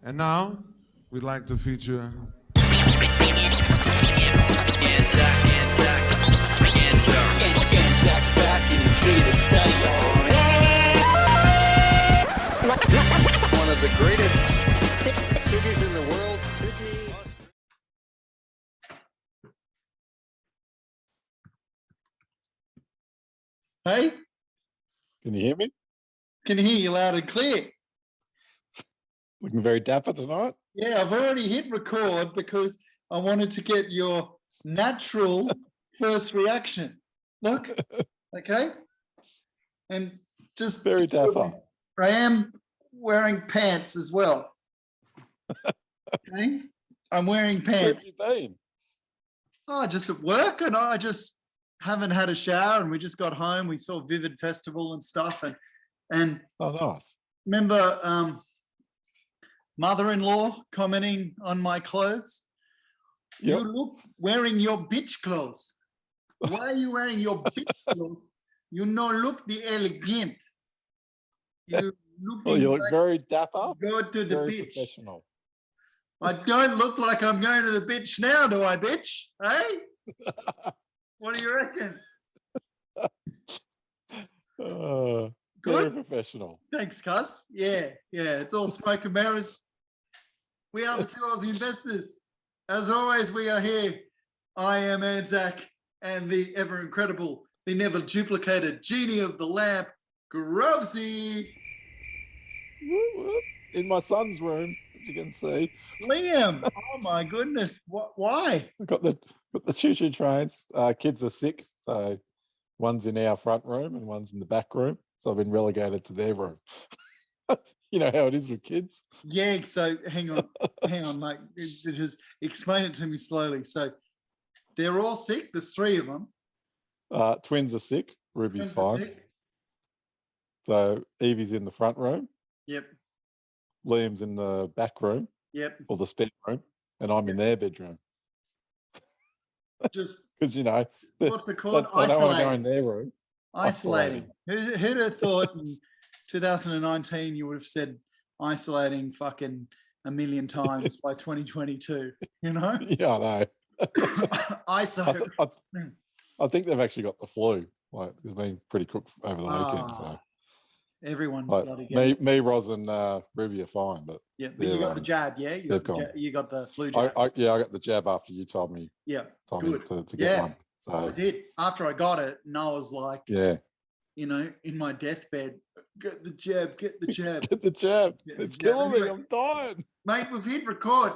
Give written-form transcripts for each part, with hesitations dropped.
And now, we'd like to feature... Zach's back and he's here to stay. One of the greatest cities in the world, Sydney. Hey, Can you hear me? can hear you loud and clear. Looking very dapper tonight. Yeah, I've already hit record because I wanted to get your natural first reaction. Look, okay? And just Very dapper. I am wearing pants as well. Okay? I'm wearing Where have pants. you been? Oh, just at work, and I just haven't had a shower, and we just got home. We saw Vivid Festival and stuff, and Oh, nice. remember mother-in-law commenting on my clothes. Yep. You look wearing your bitch clothes. Why are you wearing your bitch clothes? You no look the elegant. You looking Oh, you look like very dapper. go to the Very bitch. professional. I don't look like I'm going to the bitch now, do I, bitch? Hey? What do you reckon? Very Good? professional. Thanks, cuz. Yeah, it's all smoke and mirrors. We are the two Aussie investors. As always, we are here. I am Anzac and the ever incredible, the never duplicated genie of the lamp, Grovesy. Whoop, whoop. In my son's room, as you can see. Liam. Oh my goodness. Why? I've got the choo-choo trains. Kids are sick, so one's in our front room and one's in the back room. So I've been relegated to their room. You know how it is with kids. Yeah, so hang on, mate. Just explain it to me slowly. So they're all sick. There's three of them. Twins are sick. Ruby's Twins are fine. sick. So Evie's in the front room. Yep. Liam's in the back room Yep. or the spare room, and I'm in their bedroom. Just Because, you know, what's it called? I don't want to go in Isolating. their room. Isolating. Who'd have thought in 2019 you would have said isolating fucking a million times by 2022, you know? Yeah, I know. ISO. I think they've actually got the flu. Like, they've been pretty cooked over the weekend. So Everyone's like, bloody getting me, Roz, and Ruby are fine, but yeah, but you got the jab, yeah? You got the flu jab. I got the jab after you told me. Yeah, me to get yeah. one. So I did. After I got it, and I was like, yeah, you know, in my deathbed, get the jab, get the jab. get the jab. Get the It's jab. killing me. Anyway, I'm dying. mate, we've hit record.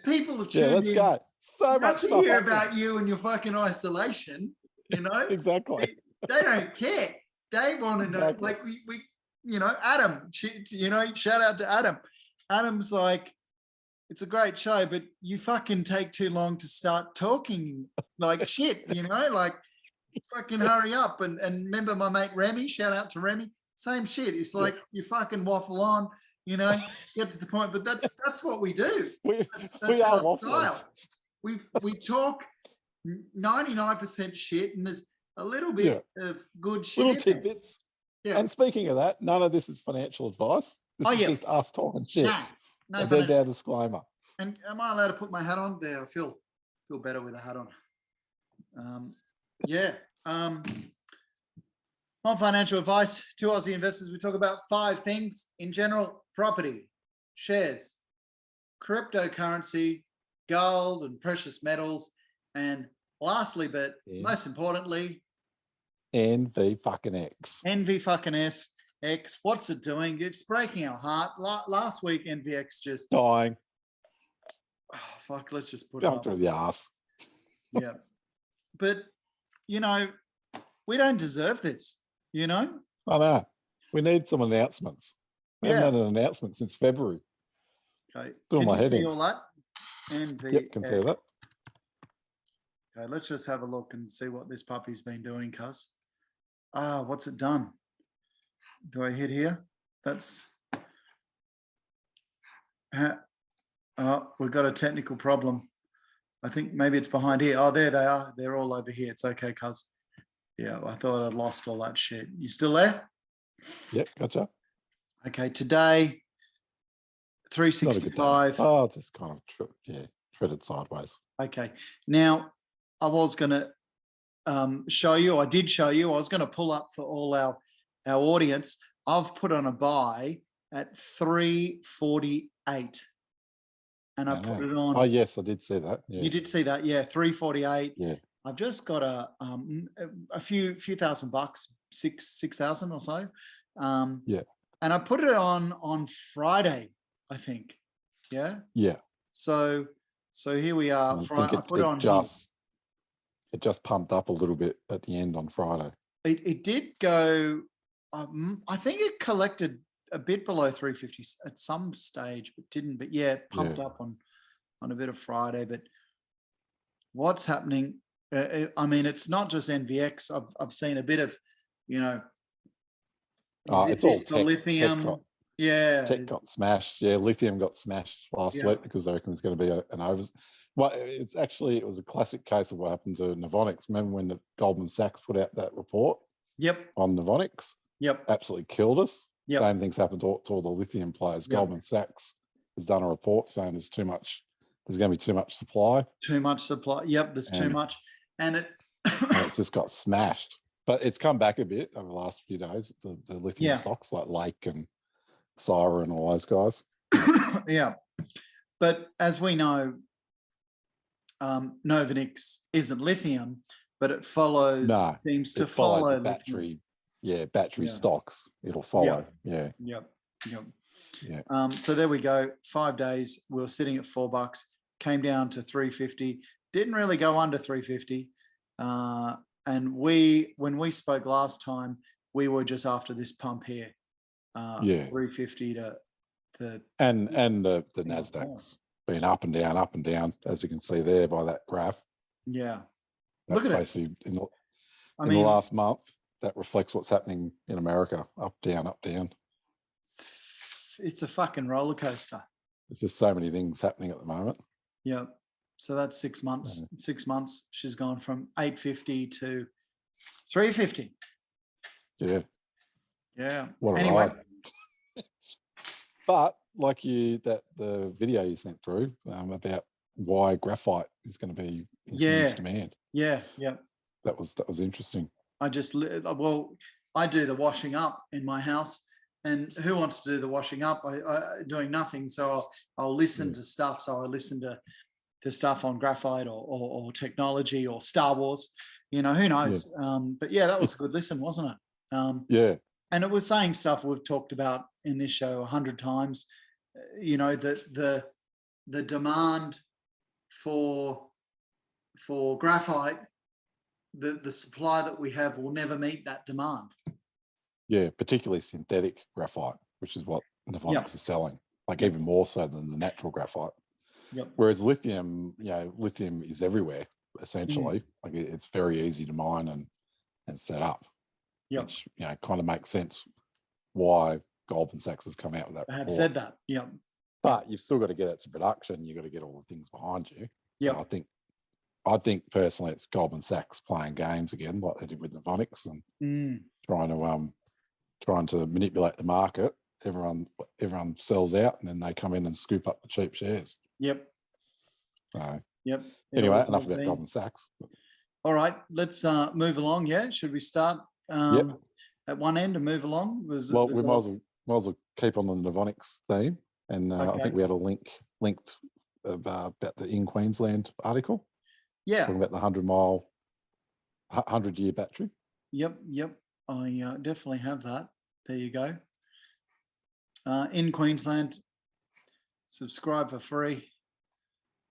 People have tuned Let's in. go. So much to stuff hear happening. about you and your fucking isolation, you know? Exactly. They don't care. They want to know, Exactly. like we, you know, Adam, you know, shout out to Adam. Adam's like, it's a great show, but you fucking take too long to start talking like shit, you know, like fucking hurry up. And remember my mate Remy, shout out to Remy, same shit. It's like you fucking waffle on, you know, get to the point, but that's what we do. We That's are our wafflers. style. We talk 99% shit, and there's a little bit of good shit. Little tidbits. Yeah. And speaking of that, none of this is financial advice. This is just us talking shit. No, And there's our disclaimer. And am I allowed to put my hat on? There, I feel better with a hat on. Non-financial advice to Aussie investors. We talk about 5 things in general: property, shares, cryptocurrency, gold and precious metals, and lastly, but most importantly, NV fucking X. NV fucking X. What's it doing? It's breaking our heart. Last week, NVX just dying. Oh, fuck, let's just put Going it up. through the ass. Yeah. But, you know, we don't deserve this, you know? I know. We need some announcements. We haven't had an announcement since February. Okay. Doing Can my you head see in. all that? NVX. Yep, can see that. Okay, let's just have a look and see what this puppy's been doing, cuz. What's it done? Do I hit here? That's... we've got a technical problem. I think maybe it's behind here. Oh, there they are. They're all over here. It's okay, cuz. Yeah, I thought I'd lost all that shit. You still there? Yep, gotcha. Okay, today, Not a good day. 365. Oh, just kind of treaded sideways. Okay. Now, I was going to show you. I did show you. I was going to pull up for all our audience. I've put on a buy at 348, and I put it on. Oh yes, I did see that. Yeah. You did see that, yeah. 348. Yeah. I've just got a few $1,000, 6,000 or so. Yeah. And I put it on Friday, I think. Yeah. Yeah. So here we are. I Friday. think it just pumped up a little bit at the end on Friday. It did go. I think it collected a bit below 350 at some stage, but didn't. But yeah, it pumped up on a bit of Friday. But what's happening? I mean, it's not just NVX. I've seen a bit of, It's all tech. lithium. Tech got smashed. Yeah, lithium got smashed last week because they reckon there's going to be an over. Well, it was a classic case of what happened to Novonix. Remember when the Goldman Sachs put out that report? Yep. On Novonix? Yep. Absolutely killed us. Yep. Same things happened to all the lithium players. Yep. Goldman Sachs has done a report saying there's going to be too much supply. Too much supply. Yep, there's too much. And it's just got smashed. But it's come back a bit over the last few days, the lithium stocks like Lake and Syra and all those guys. Yeah. But as we know, Novonix isn't lithium, but it follows, seems to follow battery. Battery stocks. It'll follow. Yep. Yeah. Yeah. So there we go. 5 days. We were sitting at $4, came down to 350. Didn't really go under 350. And when we spoke last time, we were just after this pump here. 350 to and the Nasdaq's been up and down, as you can see there by that graph. Yeah. That's Look at basically in the last month. That reflects what's happening in America. Up, down, up, down. It's a fucking roller coaster. There's just so many things happening at the moment. Yeah. So that's 6 months. 6 months. She's gone from 850 to 350. Yeah. Yeah. What a ride. But like the video you sent through about why graphite is going to be in huge demand. Yeah. Yeah. That was interesting. I do the washing up in my house, and who wants to do the washing up? I doing nothing. So I'll listen to stuff. So I listen to stuff on graphite or technology or Star Wars, who knows? Yeah. But yeah, that was a good listen, wasn't it? Yeah. And it was saying stuff we've talked about in this show 100 times, the demand for graphite, the supply that we have will never meet that demand. Yeah, particularly synthetic graphite, which is what Novonix is selling, like even more so than the natural graphite. Yep. Whereas lithium, lithium is everywhere, essentially. Like it's very easy to mine and set up. Yep. Which, kind of makes sense why Goldman Sachs has come out with that report. I have said that. Yeah. But you've still got to get it to production. You've got to get all the things behind you. Yeah. So I think personally it's Goldman Sachs playing games again, like they did with Novonix, and trying to manipulate the market. Everyone sells out, and then they come in and scoop up the cheap shares. Yep. So, yep. Anyway, enough about Goldman Sachs. All right, let's move along. Yeah, should we start at one end and move along? We might as well keep on the Novonix theme, and I think we had a linked about the In Queensland article. Yeah, talking about the 100-year battery. Yep. I definitely have that. There you go. In Queensland, subscribe for free.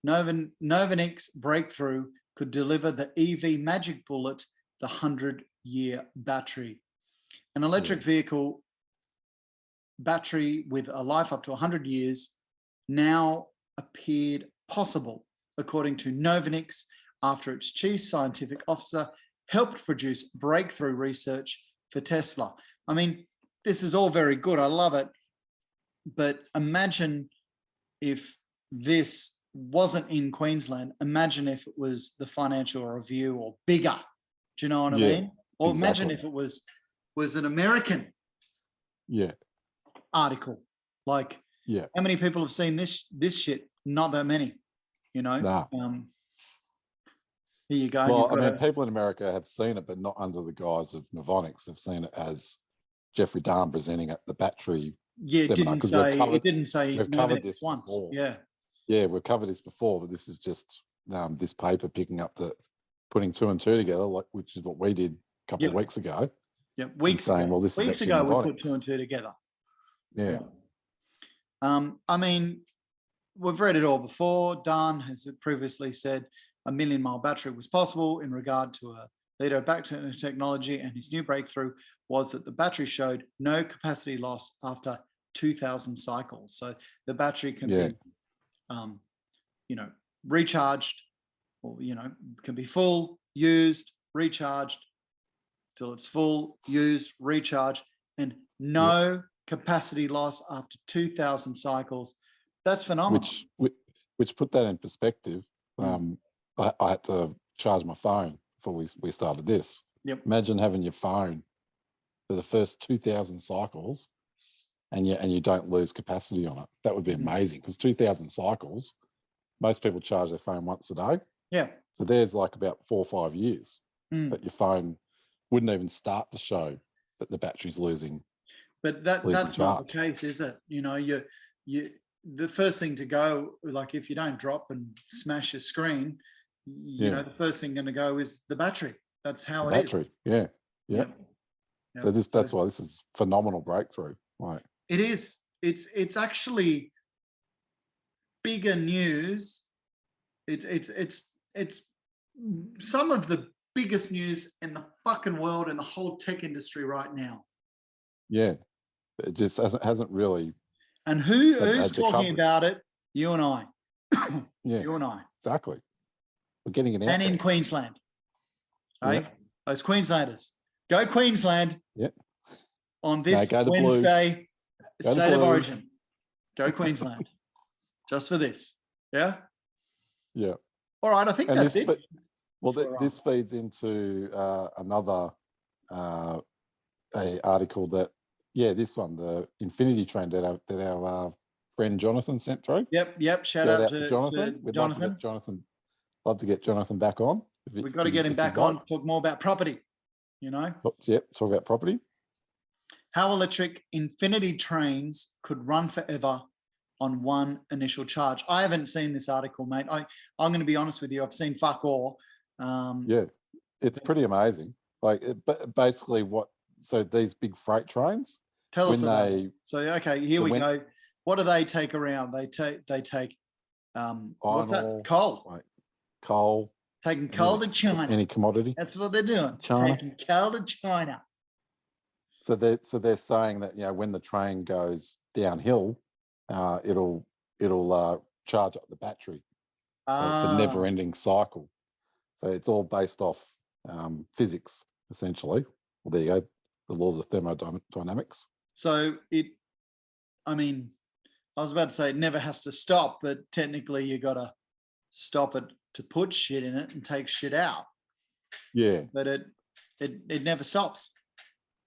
Novonix breakthrough could deliver the EV magic bullet, the 100-year battery. An electric vehicle battery with a life up to 100 years now appeared possible, according to Novonix, after its chief scientific officer helped produce breakthrough research for Tesla. I mean, this is all very good. I love it. But imagine if this wasn't in Queensland. Imagine if it was the Financial Review or bigger. Do you know what I mean? Or imagine if it was an American article. Like, Yeah. How many people have seen this shit? Not that many, you know. Nah. Here you go. Well, You've I got mean, people in America have seen it, but not under the guise of Novonics. They've seen it as Jeffrey Dahn presenting at the battery yeah, it seminar. didn't Because say we've covered Novonics this once. before. Yeah. Yeah, we've covered this before, but this is just this paper picking up putting two and two together, which is what we did a couple of weeks ago. Yeah, weeks saying, ago. well, this is Weeks actually ago we Novonics. put two and two together. Yeah. I mean, we've read it all before. Dan has previously said a 1 million mile battery was possible in regard to a LiDAR battery technology, and his new breakthrough was that the battery showed no capacity loss after 2,000 cycles. So the battery can be, recharged, or can be full, used, recharged till it's full, used, recharged, and no capacity loss after 2,000 cycles. That's phenomenal. Which put that in perspective. I had to charge my phone before we started this. Yep. Imagine having your phone for the first 2,000 cycles, and you don't lose capacity on it. That would be amazing, because 2,000 cycles, most people charge their phone once a day. Yeah. So there's like about 4 or 5 years that your phone wouldn't even start to show that the battery's losing. But that's not the case, is it? The first thing to go, like if you don't drop and smash your screen, the first thing going to go is the battery. That's how it is. Battery, yeah. So that's why this is phenomenal breakthrough. Right. It is. It's actually bigger news. It's some of the biggest news in the fucking world, in the whole tech industry right now. Yeah, it just hasn't really. And who's talking about it? You and I. Yeah, you and I. Exactly. We're getting it out. And in Queensland. Hey, those Queenslanders. Go Queensland. Yeah. On this Wednesday, State of Origin. Go Queensland. Just for this. Yeah? Yeah. All right, I think that's it. This feeds into another article that, this one, the Infinity Train that our friend Jonathan sent through. Yep. Shout out to Jonathan. We'd love to get Jonathan back on. We've got to get him back on, talk more about property, Yep, talk about property. How electric Infinity trains could run forever on one initial charge. I haven't seen this article, mate. I'm going to be honest with you. I've seen fuck all. It's pretty amazing. Basically so these big freight trains. Tell us about it. So, okay, here we go. What do they take around? They take what's that? Coal. Coal. Taking coal to China. Any commodity. That's what they're doing. China. Taking coal to China. So they're saying that when the train goes downhill, it'll charge up the battery. So it's a never-ending cycle. So it's all based off physics, essentially. Well, there you go, the laws of thermodynamics. So I was about to say it never has to stop, but technically you got to stop it to put shit in it and take shit out. Yeah. But it never stops.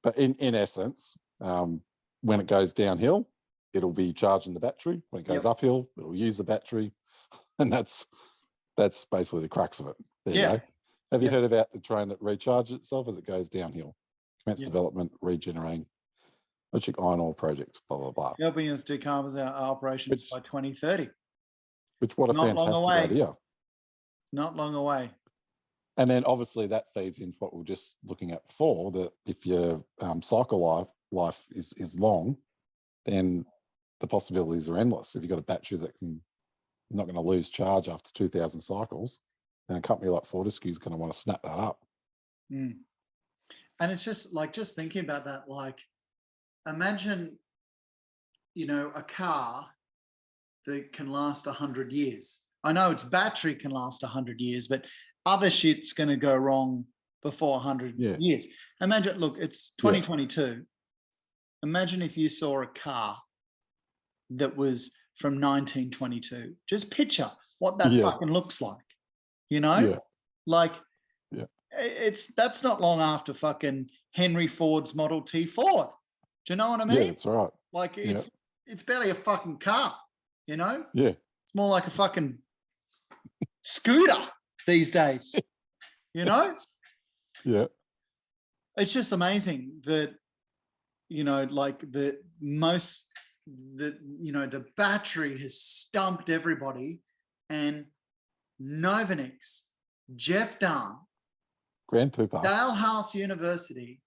But in essence, when it goes downhill, it'll be charging the battery. When it goes uphill, it'll use the battery. And that's basically the crux of it. There you go. Have you heard about the train that recharges itself as it goes downhill? Commence development, regenerating electric iron ore project, blah, blah, blah. Helping us decarbonize our operations by 2030. What a fantastic idea. Not long away. And then obviously that feeds into what we were just looking at before, that if your cycle life is long, then the possibilities are endless. If you've got a battery that is not going to lose charge after 2,000 cycles, then a company like Fortescue is going to want to snap that up. And it's just thinking about that, imagine, a car that can last 100 years. I know its battery can last 100 years, but other shit's going to go wrong before 100 years. Imagine, look, it's 2022. Imagine if you saw a car that was from 1922. Just picture what that fucking looks like, that's not long after fucking Henry Ford's Model T Ford. Do you know what I mean? Yeah, that's right. it's barely a fucking car, you know? Yeah. It's more like a fucking scooter these days, you know? Yeah. It's just amazing that, you know, like the battery has stumped everybody, and Novanix, Jeff Dahn, Grand Pooper. Dalhousie University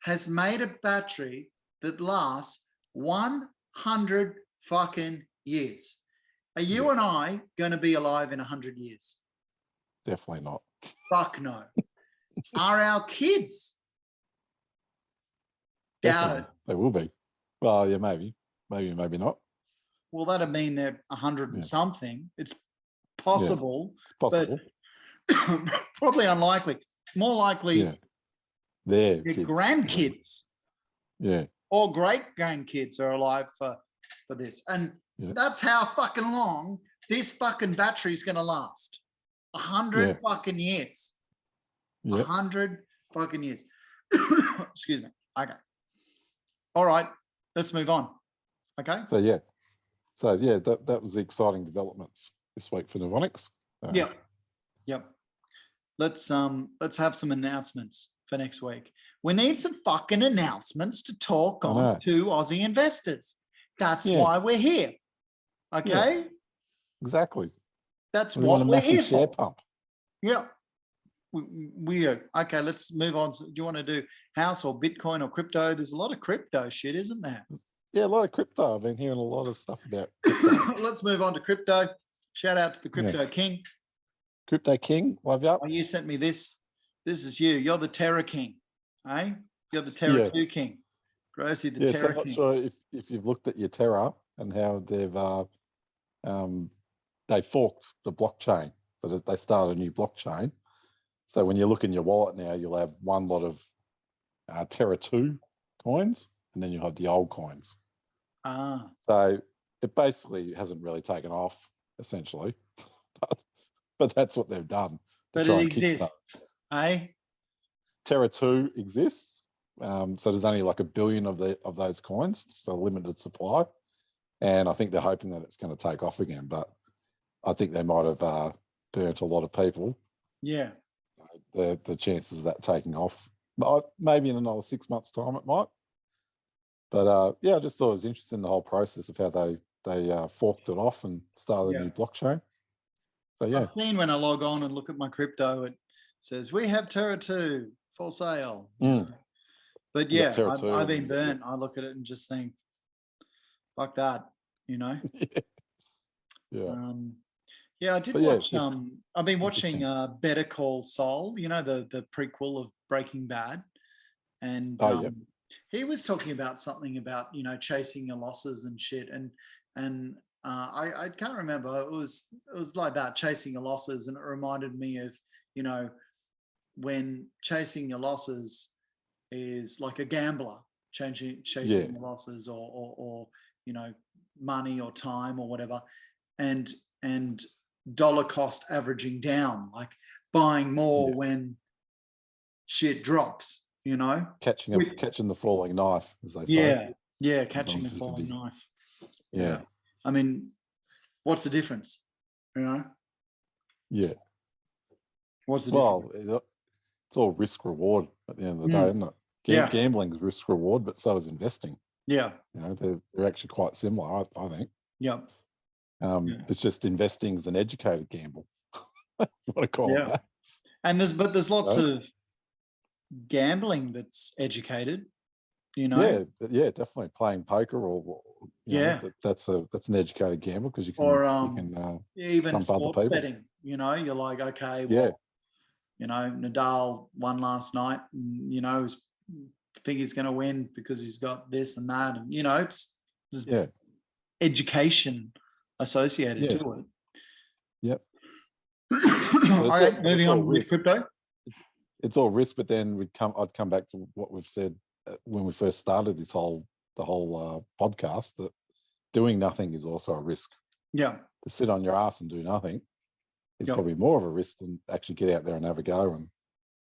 has made a battery that lasts 100 fucking years. Are you and I going to be alive in 100 years? Definitely not. Fuck no. Are our kids? Doubt Definitely. it. They will be. Well, yeah, maybe. Maybe not. Well, that'd mean they're 100 and something. It's possible. It's possible. But probably unlikely. More likely Their their kids. grandkids Yeah. or great grandkids are alive for this. And that's how fucking long this fucking battery is going to last. 100 fucking years. 100 fucking years. Excuse me. Okay. All right. Let's move on. Okay. So that was the exciting developments this week for Novonix. Yep. Let's have some announcements for next week. We need some fucking announcements to talk on to Aussie investors. That's why we're here. Okay. Yeah, exactly. That's we what want a we're massive here share for. pump. Yeah. We are. Okay, let's move on. Do you want to do house or Bitcoin or crypto? There's a lot of crypto shit, isn't there? Yeah, a lot of crypto. I've been hearing a lot of stuff about crypto. Let's move on to crypto. Shout out to the Crypto King. Crypto King, love you. Oh, you sent me this. This is you. You're the Terror King. Eh? You're the Terror 2 King. Grossy the Terror so I'm not King. sure if you've looked at your Terror and how they forked the blockchain. So they started a new blockchain. So when you look in your wallet now, you'll have one lot of Terra 2 coins, and then you'll have the old coins. So it basically hasn't really taken off, essentially. but that's what they've done. But it exists, eh? Terra 2 exists. So there's only like 1 billion of those coins, so a limited supply. And I think they're hoping that it's going to take off again. But I think they might have burnt a lot of people. Yeah. The chances of that taking off, but maybe in another 6 months' time it might. But I just thought it was interesting, the whole process of how they forked it off and started a new blockchain. So I've seen when I log on and look at my crypto, it says we have Terra 2 for sale. But I've been burnt. I look at it and just think, fuck that, you know. I did watch. I've been watching Better Call Saul. You know, the prequel of Breaking Bad, and he was talking about something about chasing your losses and shit. And I can't remember. It was like that, chasing your losses, and it reminded me of when chasing your losses is like a gambler chasing your losses, or money or time or whatever, and dollar cost averaging down, like buying more when shit drops, catching the falling knife, as they say. Catching the falling knife. Yeah. I mean, what's the difference? What's the difference? It's all risk reward at the end of the day, isn't it? Gambling's risk reward, but so is investing. They're actually quite similar, I think. It's just investing is an educated gamble. You want to call it that. And there's lots of gambling that's educated, Yeah, definitely playing poker or that's an educated gamble, because you can even sports betting. You're like, okay, well, Nadal won last night, and think he's going to win because he's got this and that, and it's education associated to it. All right, moving on with crypto. It's all risk, but then I'd come back to what we've said when we first started the whole podcast, that doing nothing is also a risk. To sit on your ass and do nothing is probably more of a risk than actually get out there and have a go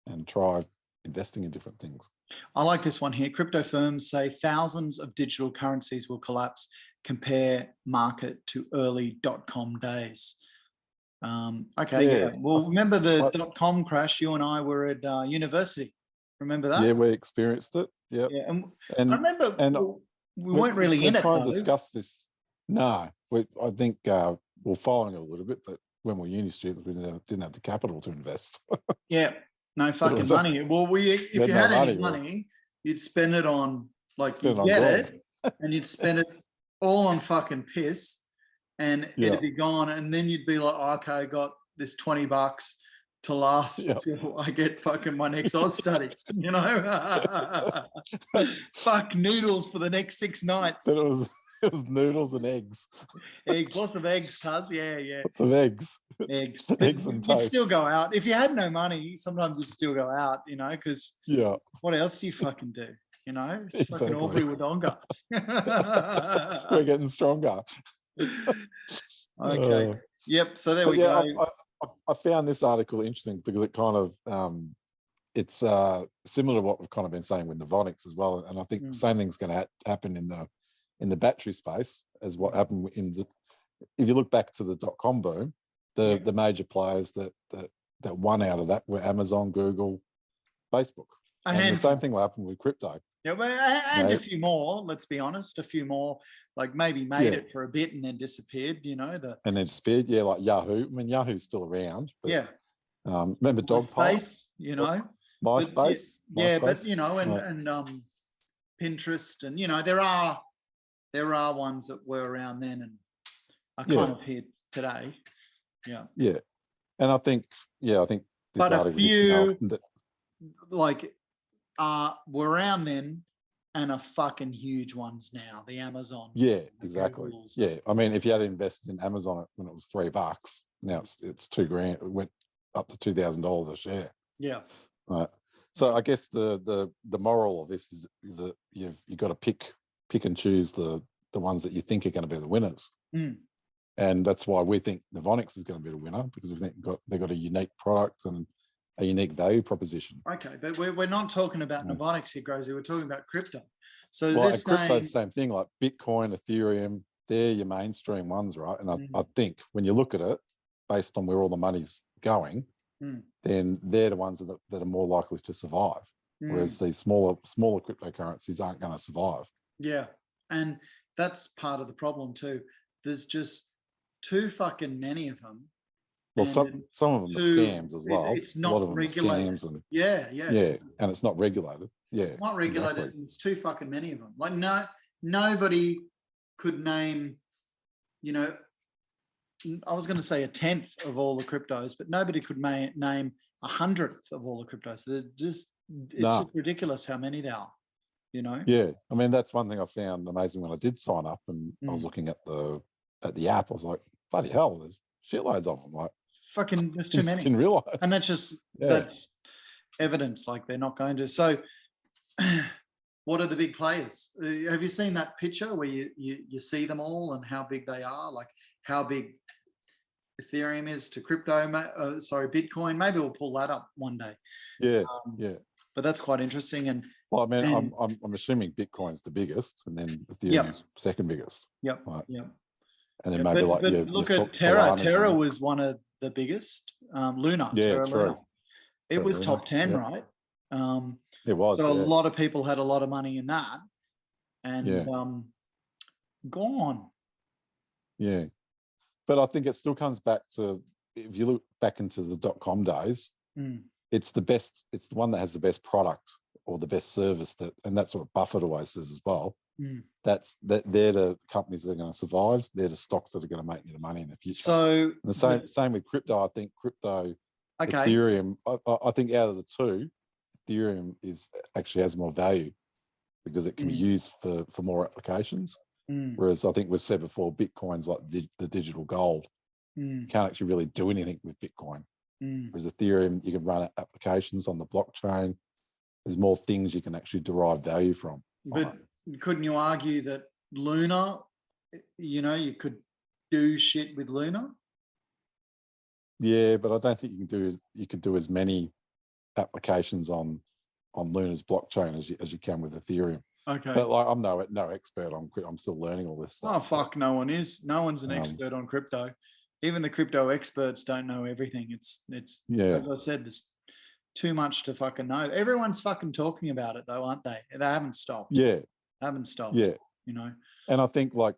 and try investing in different things. I like this one here. Crypto firms say thousands of digital currencies will collapse. compare market to early .com days. Okay, yeah. Well, remember the .com crash? You and I were at university. Remember that? Yeah, we experienced it. Yep. Yeah, And I remember we weren't really in it. Trying though. to discuss this. No, I think we're following it a little bit, but when we're uni students, we didn't have the capital to invest. Yeah, no fucking was, money. Well, if you had any money, you'd spend it on you'd get it, and you'd spend it all on fucking piss, and it'd be gone, and then you'd be like, oh, okay, I got this $20 to last till I get fucking my next Oz study, you know. Fuck noodles for the next 6 nights. It was noodles and eggs. Eggs, lots of eggs, cuz. Yeah. Lots of eggs. Eggs. Eggs and you'd toast. still go out. If you had no money, sometimes you'd still go out, you know, because what else do you fucking do? You know, it's fucking Aubrey Wodonga. We're getting stronger. Okay. Yep. So there we go. I found this article interesting because it kind of it's similar to what we've kind of been saying with the Vonix as well, and I think the same thing's going to happen in the battery space as what happened if you look back to the .com boom, the major players that won out of that were Amazon, Google, Facebook. And the same thing will happen with crypto. Yeah, and a few more, let's be honest, a few more, like maybe made it for a bit and then disappeared, you know. And then disappeared, like Yahoo. I mean, Yahoo's still around. But, remember MySpace, you know. MySpace. But, you know, and Pinterest, and, you know, there are ones that were around then and are kind of here today. Yeah. Yeah. And I think this but a few were around then and are fucking huge ones now. The Amazon. Yeah, exactly. Yeah. I mean, if you had invested in Amazon when it was $3, now it's $2,000. It went up to $2,000 a share. Yeah. So I guess the moral of this is that you've got to pick and choose the ones that you think are going to be the winners. And that's why we think the Vonix is going to be the winner, because we think they've got a unique product and a unique value proposition. Okay, but we're not talking about Novonix here, Grozy. We're talking about crypto. So crypto's the same thing, like Bitcoin, Ethereum, they're your mainstream ones, right? And I think when you look at it, based on where all the money's going, then they're the ones that are more likely to survive. Whereas these smaller cryptocurrencies aren't going to survive. Yeah, and that's part of the problem too. There's just too fucking many of them. Well, some of them are scams as well. It's not a lot of them regulated. Are scams and and it's not regulated. Yeah, it's not regulated. Exactly. There's too fucking many of them. Like nobody could name, you know, I was going to say 1/10 of all the cryptos, but nobody could name 100th of all the cryptos. It's just ridiculous how many there are. You know? Yeah, I mean that's one thing I found amazing when I did sign up and I was looking at the app. I was like, bloody hell, there's shitloads of them. Like, fucking, there's too many. Didn't realize, and that's evidence. Like they're not going to. So, what are the big players? Have you seen that picture where you see them all and how big they are? Like how big Ethereum is to Bitcoin. Maybe we'll pull that up one day. Yeah, But that's quite interesting. And well, I mean, I'm assuming Bitcoin's the biggest, and then Ethereum's second biggest. Yep. Right? Yep. And then maybe look at Terra. Terra was one of the biggest. Luna. Yeah, Terra true. Luna. It was top 10, right? It was. So a lot of people had a lot of money in that, and gone. Yeah, but I think it still comes back to, if you look back into the .com days, it's the best. It's the one that has the best product or the best service, and that's what Buffett always says as well. They're the companies that are going to survive. They're the stocks that are going to make you the money in the future. So and the same with crypto. I think Ethereum. I think out of the two, Ethereum actually has more value because it can be used for more applications. Whereas I think we've said before, Bitcoin's like the digital gold. You can't actually really do anything with Bitcoin. Whereas Ethereum, you can run applications on the blockchain. There's more things you can actually derive value from. But couldn't you argue that Luna, you know, you could do shit with Luna? Yeah, but I don't think you could do as many applications on Luna's blockchain as you can with Ethereum. Okay. But like, I'm no expert on. I'm still learning all this Oh, stuff. fuck, no one is. No one's an Um, expert on crypto. Even the crypto experts don't know everything. It's Yeah. as I said, there's too much to fucking know. Everyone's fucking talking about it though, aren't they? They haven't stopped. Yeah. They haven't stopped. Yeah. You know. And I think like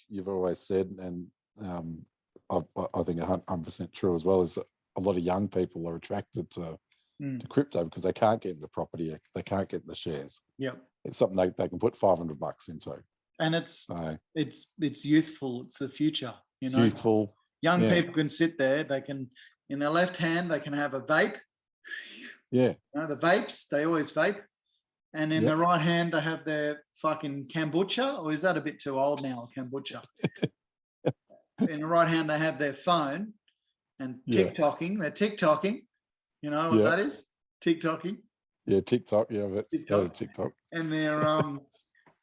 you've always said, and I think 100% true as well, is that a lot of young people are attracted to crypto because they can't get the property, they can't get the shares. Yep. It's something they can put $500 into. And it's youthful. It's the future. You It's know, youthful. young Yeah. people can sit there. They can, in their left hand, they can have a vape. Yeah. You know, the vapes, they always vape. And in the right hand, they have their fucking kombucha. Or is that a bit too old now, kombucha? In the right hand, they have their phone and TikToking. They're TikToking. You know what that is? TikToking. Yeah, TikTok. Yeah, that's TikTok. And they're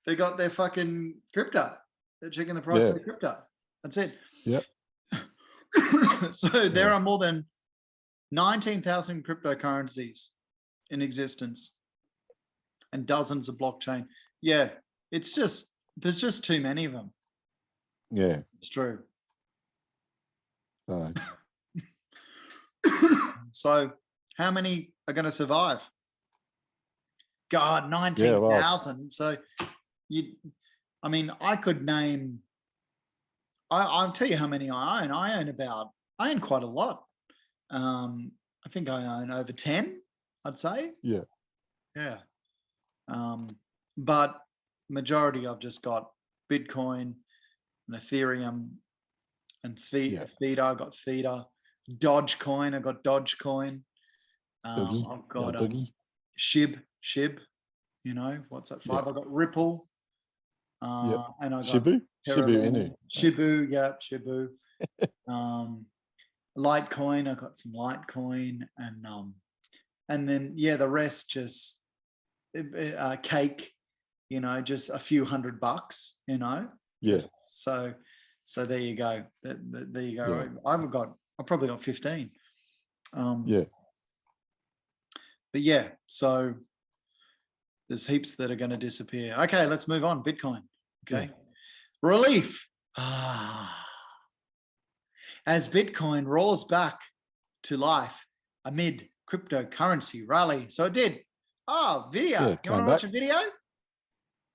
they got their fucking crypto. They're checking the price of their crypto. That's it. Yep. So there are more than 19,000 cryptocurrencies in existence and dozens of blockchain. Yeah, it's just, there's just too many of them. Yeah. It's true. So, So how many are going to survive? God, 19,000. So I mean, I could name, I'll tell you how many I own. I own quite a lot. I think I own over 10, I'd say. Yeah. Yeah. But majority I've just got Bitcoin and Ethereum and Theta. I got Theta. Dogecoin. I got Dogecoin. I've got Shib. You know, what's that? 5. I got Ripple. And I got Shibu Inu. Shibu. Litecoin. I got some Litecoin, and then the rest just cake. You know, just a few $100. You know. Yeah. So there you go. There you go. Yeah. I've probably got 15. But yeah, so there's heaps that are going to disappear. Okay, let's move on. Bitcoin. Okay. Yeah. Relief. As Bitcoin roars back to life amid cryptocurrency rally. So it did. Oh, video. You want to watch a video?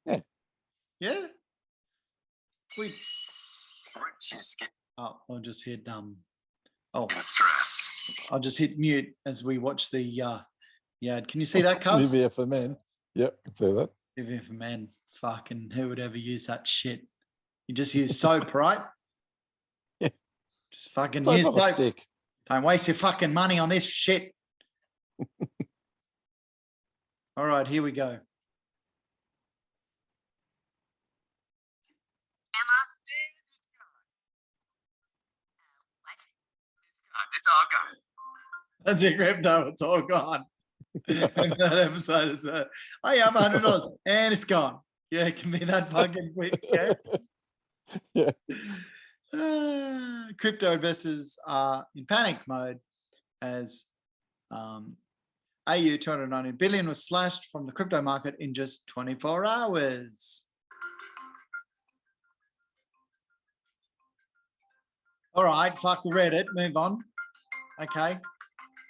Yeah. Yeah. I'll just hit stress. I'll just hit mute as we watch the ad. Can you see that, cuz? Livia for men. Yep, I can see that. Livia for men. Fucking who would ever use that shit? You just use soap, right? Yeah. Just fucking use soap. Don't waste your fucking money on this shit. All right, here we go. It's all gone. That's it, crypto. It's all gone. That episode is oh yeah, I'm $100 and it's gone. Yeah, it can be that fucking quick. Yeah. Crypto investors are in panic mode as AU 290 billion was slashed from the crypto market in just 24 hours. All right, fuck, we read it. Move on. Okay.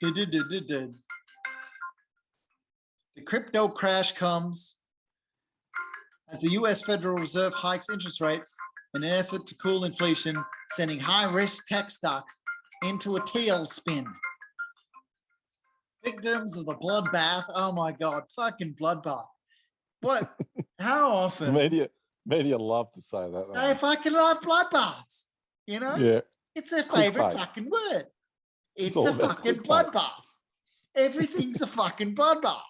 The crypto crash comes as the US Federal Reserve hikes interest rates in an effort to cool inflation, sending high-risk tech stocks into a tailspin. Victims of the bloodbath. Oh my God, fucking bloodbath. What? How often? Media love to say that. They fucking love bloodbaths. You know? Yeah. It's their favorite fucking word. It's a fucking bloodbath. Everything's a fucking bloodbath.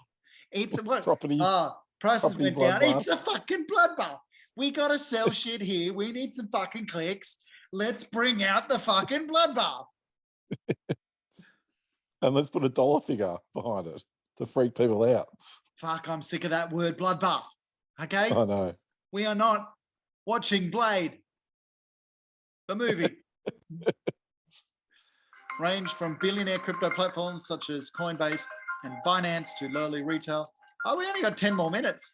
It's what? Property. Prices went down. It's a fucking bloodbath. We got to sell shit here. We need some fucking clicks. Let's bring out the fucking bloodbath. And let's put a dollar figure behind it to freak people out. Fuck, I'm sick of that word, bloodbath. Okay? I know. We are not watching Blade, the movie. Range from billionaire crypto platforms such as Coinbase and Binance to lowly retail. Oh, we only got 10 more minutes.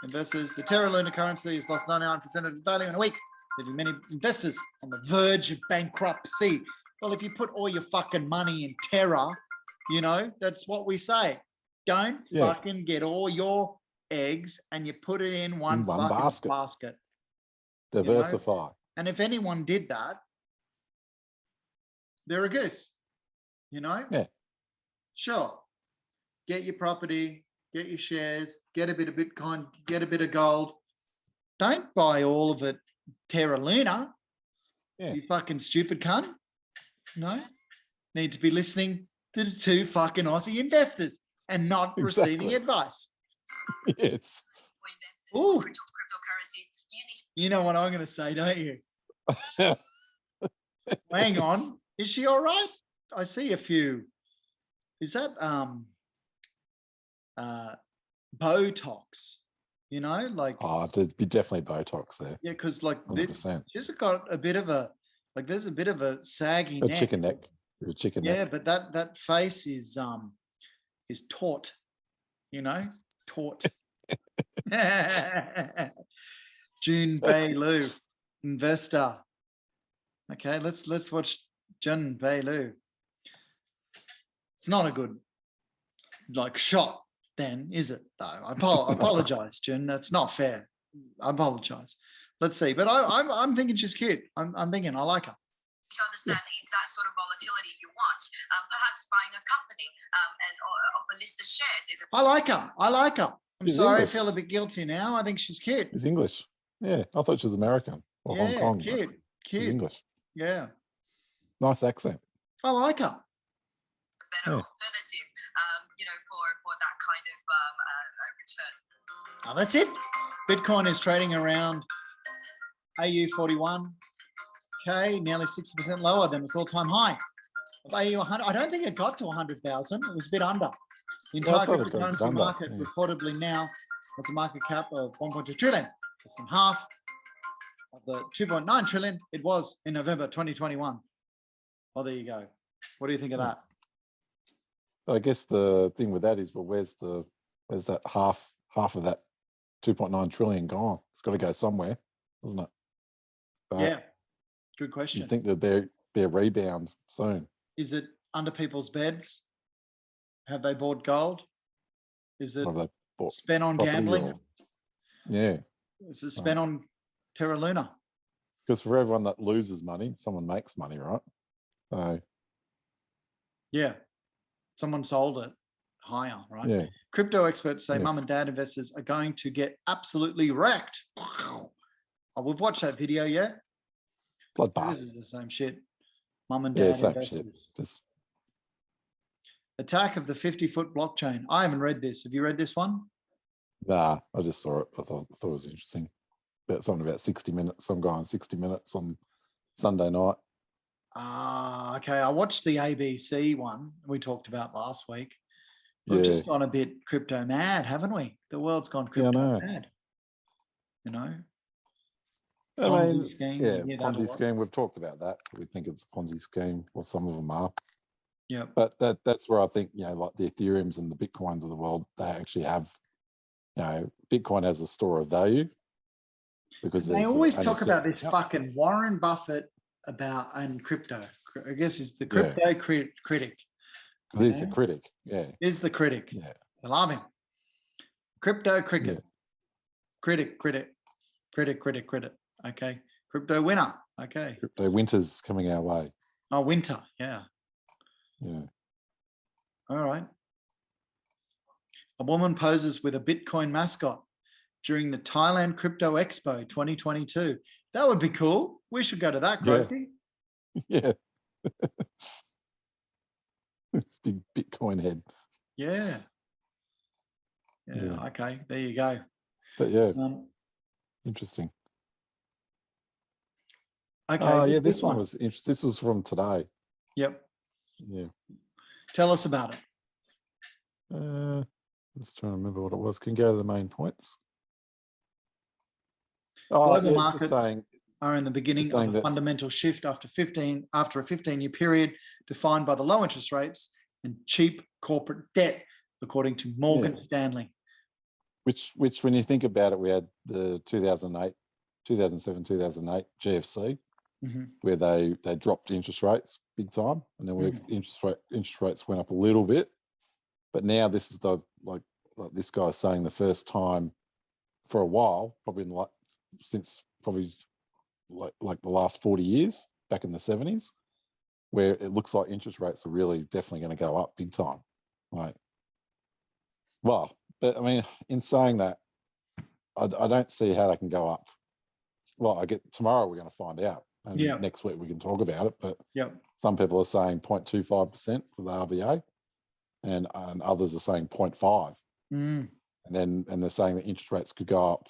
Investors, the Terra Luna currency has lost 99% of its value in a week, leaving many investors on the verge of bankruptcy. Well, if you put all your fucking money in Terra, you know, that's what we say. Don't fucking get all your eggs and you put it in one fucking basket. Diversify. You know? And if anyone did that, they're a goose, you know? Yeah. Sure. Get your property, get your shares, get a bit of Bitcoin, get a bit of gold. Don't buy all of it Terra Luna. Yeah. You fucking stupid cunt. No. Need to be listening to the two fucking Aussie investors and not receiving advice. Yes. Ooh. You know what I'm going to say, don't you? Hang on. Is she all right? I see a few. Is that Botox? You know, like there'd be definitely Botox there. yeah, because like 100%. she's got a bit of a there's a bit of a saggy neck. Chicken neck. A chicken neck. Yeah, but that face is taut, you know, taut. June Bei Lu, investor. Okay, let's watch Jun Bei Lu. It's not a good like shot then, is it? Though I apologize, Jun. That's not fair. I apologize. Let's see. But I'm thinking she's cute. I'm thinking I like her. To understand is that sort of volatility you want. Perhaps buying a company and of a list of shares is. I like her. I like her. I'm She's sorry, English. I feel a bit guilty now. I think she's cute. She's English. Yeah, I thought she was American or Hong Kong. but Cute. She's English. Yeah. Nice accent. I like her. Better alternative, you know, for that kind of return. Oh, that's it. Bitcoin is trading around AU 41K, nearly 60% lower than its all-time high. Of AU 100, I don't think it got to 100,000. It was a bit under. The entire cryptocurrency market reportedly now has a market cap of 1.2 trillion, less than half of the 2.9 trillion it was in November 2021. Well, there you go. What do you think of that? But I guess the thing with that is, well, where's that half of that 2.9 trillion gone? It's got to go somewhere, doesn't it? But Yeah, good question. You think there'd be a rebound soon? Is it under people's beds? Have they bought gold? Is it spent on gambling? Yeah. Is it spent on Terra Luna? Because for everyone that loses money, someone makes money, right? So yeah, someone sold it higher, right? Yeah. Crypto experts say mum and dad investors are going to get absolutely wrecked. Oh, we've watched that video, yeah? Bloodbath. This is the same shit. Mum and dad same investors. shit. Just attack of the 50-foot blockchain. I haven't read this. Have you read this one? Nah, I just saw it. I thought it was interesting. But something about 60 minutes. Some guy on 60 Minutes on Sunday night. Okay. I watched the ABC one we talked about last week. We've just gone a bit crypto mad, haven't we? The world's gone crypto mad. You know? Ponzi scheme. We've talked about that. We think it's a Ponzi scheme, or some of them are. Yeah. But that's where I think, like the Ethereums and the Bitcoins of the world, they actually have, Bitcoin has a store of value. Because they always talk about this fucking Warren Buffett and crypto. I guess he's the crypto critic. Because he's the critic. Yeah. He's the critic. Yeah. I love him. Crypto cricket. Yeah. Critic. Okay. Crypto winner. Okay. Crypto winter's coming our way. Oh, winter. Yeah. Yeah. All right. A woman poses with a Bitcoin mascot during the Thailand Crypto Expo 2022. That would be cool. We should go to that, Grotty. Yeah. It's big Bitcoin head. Yeah. Okay. There you go. But yeah, interesting. Okay. This one was interesting. This was from today. Yep. Yeah. Tell us about it. Just trying to remember what it was. Can you go to the main points? Global markets are in the beginning of a fundamental shift after a 15-year period defined by the low interest rates and cheap corporate debt, according to Morgan Stanley. Which when you think about it, we had the 2007, 2008 GFC, where they dropped interest rates big time, and then interest rates went up a little bit. But now this is like this guy's saying the first time for a while, probably since the last 40 years, back in the 70s, where it looks like interest rates are really definitely going to go up big time. But I mean, in saying that, I don't see how they can go up. Well, tomorrow we're going to find out, and next week we can talk about it. But some people are saying 0.25% for the RBA, and others are saying 0.5%. And they're saying that interest rates could go up,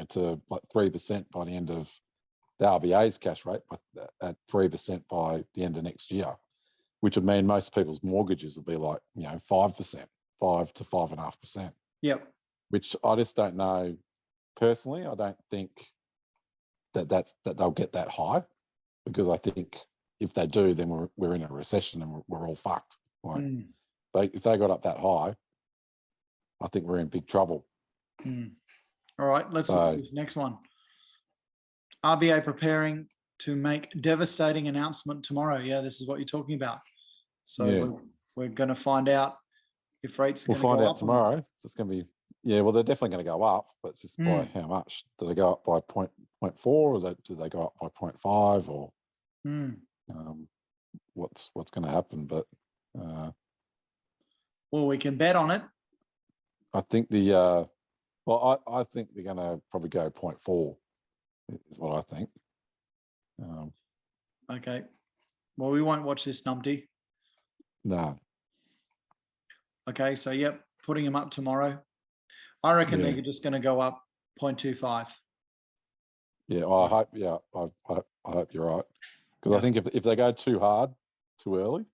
to like 3% by the end of the RBA's cash rate, but at 3% by the end of next year, which would mean most people's mortgages will be like 5%, 5 to 5.5%. Yep. Which I just don't know. Personally, I don't think that they'll get that high, because I think if they do, then we're in a recession and we're all fucked. If they got up that high, I think we're in big trouble. All right, let's look at this next one. RBA preparing to make devastating announcement tomorrow. Yeah, this is what you're talking about. So we're going to find out if rates are going to go up. We'll find out tomorrow. So it's going to be, well, they're definitely going to go up, but it's just by how much. Do they go up by 0.4, or do they go up by 0.5, or what's going to happen? But well, we can bet on it. I think I think they're going to probably go 0.4 is what I think. Okay. Well, we won't watch this, numpty. No. Okay, so putting them up tomorrow. I reckon they're just going to go up 0.25. Yeah, I hope. Yeah, I hope you're right, because I think if they go too hard, too early,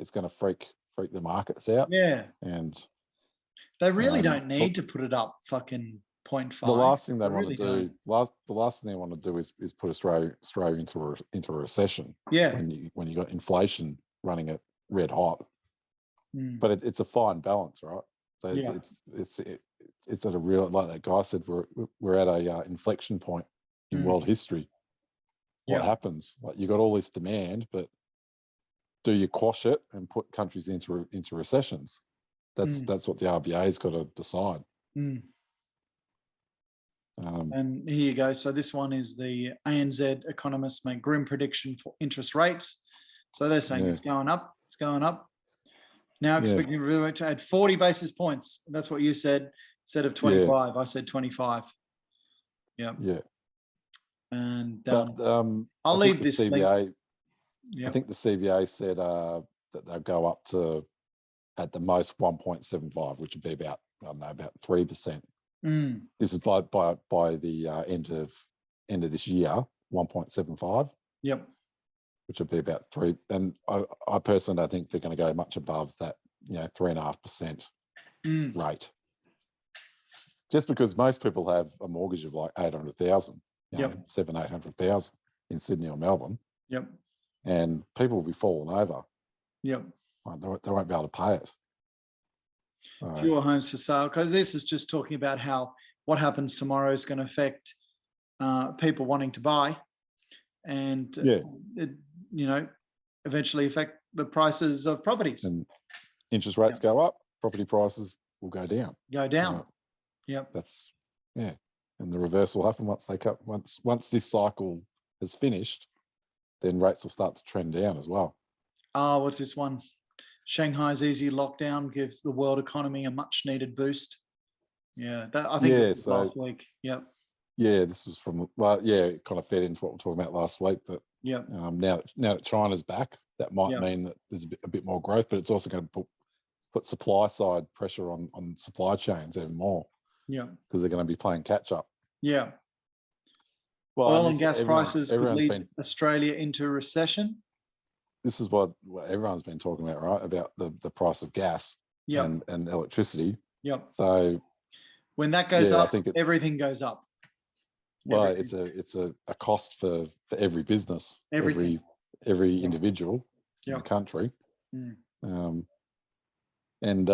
it's going to freak the markets out. Yeah, and they really don't need to put it up fucking 0.5. The last thing they want to do, the last thing they want to do is put Australia into a recession. Yeah, when you got inflation running at red hot. But it's a fine balance, right? So it's at a real, like that guy said, we're at a inflection point in world history. What happens? Like, you got all this demand, but do you quash it and put countries into recessions? That's what the RBA's got to decide. And here you go. So this one is the ANZ economists make grim prediction for interest rates. So they're saying it's going up. It's going up. Now expecting to add 40 basis points. That's what you said. Instead of 25, I said 25. Yeah. And I'll leave this CBA. I think the CBA said that they'll go up to, at the most, 1.75, which would be about 3%. This is by the end of this year, 1.75. Yep. Which would be about 3. And I personally don't think they're going to go much above that, 3.5% rate. Just because most people have a mortgage of like 800,000, 700,000-800,000 in Sydney or Melbourne. Yep. And people will be falling over. Yep. They won't be able to pay it. Fewer homes for sale, because this is just talking about how what happens tomorrow is going to affect people wanting to buy, and eventually affect the prices of properties. And interest rates go up, property prices will go down. Yep. That's and the reverse will happen once this cycle has finished. Then rates will start to trend down as well. What's this one? Shanghai's easy lockdown gives the world economy a much needed boost. I think this was last week. Yep. Yeah, this was from it kind of fed into what we were talking about last week. But now that China's back, that might mean that there's a bit more growth, but it's also going to put supply side pressure on supply chains even more. Yeah, because they're going to be playing catch up. Yeah. Well, oil and gas prices could lead Australia into recession. This is what everyone's been talking about, right? About the price of gas and electricity. Yep. So when that goes up, I think everything goes up. Well, it's a cost for every business, every individual in the country. And